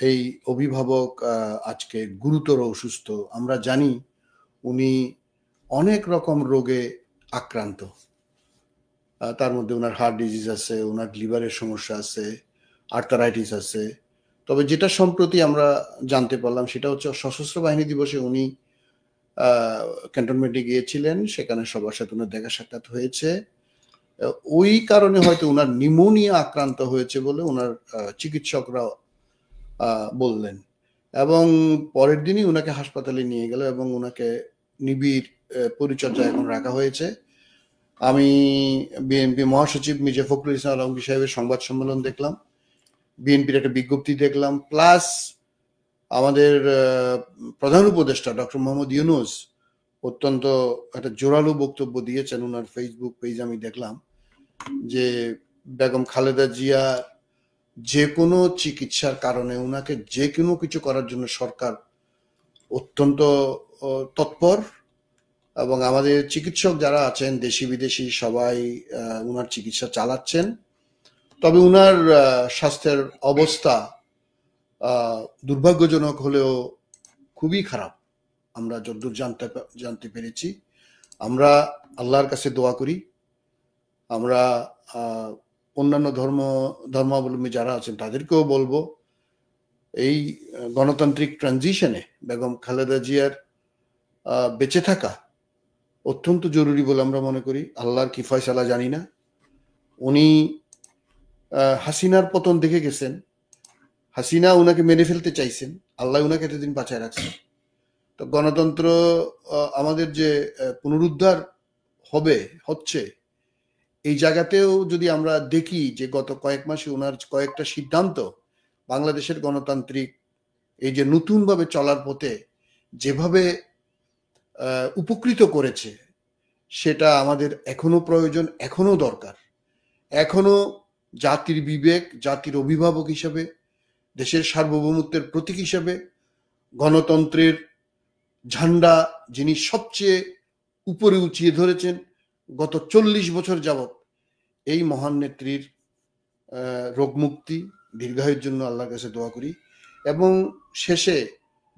এই অভিভাবক আজকে গুরুতর অসুস্থ। আমরা জানি উনি অনেক রকম রোগে আক্রান্ত। তার মধ্যে ওনার হার্ট ডিজিজ আছে, ওনার লিভারের সমস্যা আছে, আর্থারাইটিস আছে। তবে যেটা সম্প্রতি আমরা জানতে পারলাম সেটা হচ্ছে সশস্ত্র বাহিনী দিবসে উনি ক্যান্টনমেন্টে গিয়েছিলেন, সেখানে সবার সাথে ওনার দেখা সাক্ষাৎ হয়েছে। ওই কারণে হয়তো ওনার নিউমোনিয়া আক্রান্ত হয়েছে বলে ওনার চিকিৎসকরা বললেন, এবং পরের দিনই ওনাকে হাসপাতালে নিয়ে গেল এবং ওনাকে নিবিড় পরিচর্যা এখন রাখা হয়েছে। আমি বিএনপি মহাসচিব মির্জা ফখরুল ইসলাম আলমগীর সাহেবের সংবাদ সম্মেলন দেখলাম, বিএনপির একটা বিজ্ঞপ্তি দেখলাম, প্লাস আমাদের প্রধান উপদেষ্টা ডক্টর মোহাম্মদ ইউনূস অত্যন্ত একটা জোরালো বক্তব্য দিয়েছেন। ওনার ফেসবুক পেজ আমি দেখলাম যে বেগম খালেদা জিয়া যে কোনো চিকিৎসার কারণে ওনাকে যে কোনো কিছু করার জন্য সরকার অত্যন্ত তৎপর, এবং আমাদের চিকিৎসক যারা আছেন দেশি বিদেশি সবাই ওনার চিকিৎসা চালাচ্ছেন। তবে ওনার স্বাস্থ্যের অবস্থা দুর্ভাগ্যজনক হলেও খুবই খারাপ। আমরা যতদূর জানতে পেরেছি, আমরা আল্লাহর কাছে দোয়া করি। আমরা অন্যান্য ধর্মাবলম্বী যারা আছেন তাদেরকেও বলবো এই গণতান্ত্রিক ট্রানজিশনে বেগম খালেদা জিয়ার বেঁচে থাকা অত্যন্ত জরুরি বলে আমরা মনে করি। আল্লাহর কি ফয়সালা জানি না। উনি হাসিনার পতন দেখে গেছেন, হাসিনা উনাকে মেরে ফেলতে চাইছেন, আল্লাহ উনাকে এতদিন বাঁচায় রাখছেন। তো গণতন্ত্র আমাদের যে পুনরুদ্ধার হচ্ছে, এই জায়গাতেও যদি আমরা দেখি যে গত কয়েক মাসে ওনার কয়েকটা সিদ্ধান্ত বাংলাদেশের গণতান্ত্রিক এই যে নতুনভাবে চলার পথে যেভাবে উপকৃত করেছে, সেটা আমাদের এখনো প্রয়োজন, এখনো দরকার। এখনো জাতির বিবেক, জাতির অভিভাবক হিসেবে, দেশের সার্বভৌমত্বের প্রতীক হিসেবে, গণতন্ত্রের ঝান্ডা যিনি সবচেয়ে উপরে উঁচিয়ে ধরেছেন গত 40 বছর যাবৎ, এই মহান নেত্রীর রোগমুক্তি দীর্ঘায়ুর জন্য আল্লাহর কাছে দোয়া করি। এবং শেষে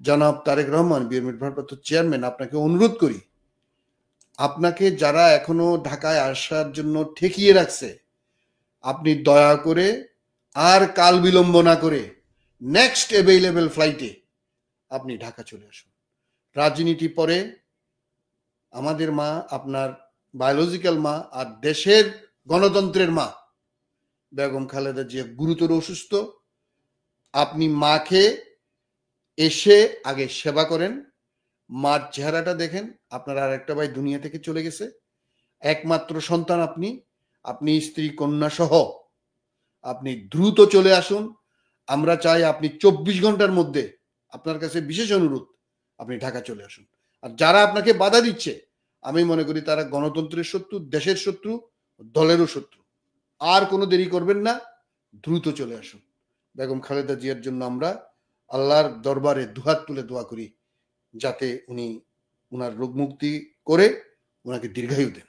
জনাব তারেক রহমান, বিএনপির ভারপ্রাপ্ত চেয়ারম্যান, আপনাকে অনুরোধ করি, আপনাকে যারা এখনো ঢাকায় আসার জন্য ঠেকিয়ে রাখছে, আপনি দয়া করে আর কাল বিলম্ব না করে নেক্সট অ্যাভেইলেবল ফ্লাইটে আপনি ঢাকা চলে আসুন। রাজনীতি পরে, আমাদের মা আপনার বায়োলজিক্যাল মা আর দেশের গণতন্ত্রের মা বেগম খালেদা জিয়া গুরুতর অসুস্থ। আপনি মাকে এসে আগে সেবা করেন, মার চেহারাটা দেখেন। আপনার আর একটা ভাই দুনিয়া থেকে চলে গেছে, একমাত্র সন্তান আপনি, আপনি স্ত্রী কন্যা সহ আপনি দ্রুত চলে আসুন। আমরা চাই আপনি 24 ঘন্টার মধ্যে, আপনার কাছে বিশেষ অনুরোধ, আপনি ঢাকা চলে আসুন। আর যারা আপনাকে বাধা দিচ্ছে, আমি মনে করি তারা গণতন্ত্রের শত্রু, দেশের শত্রু, দলেরও শত্রু। আর কোনো দেরি করবেন না, দ্রুত চলে আসুন। বেগম খালেদা জিয়ার জন্য আমরা আল্লাহর দরবারে দুহাত তুলে দোয়া করি, যাতে উনি ওনার রোগ মুক্তি করে ওনাকে দীর্ঘায়ু দেন।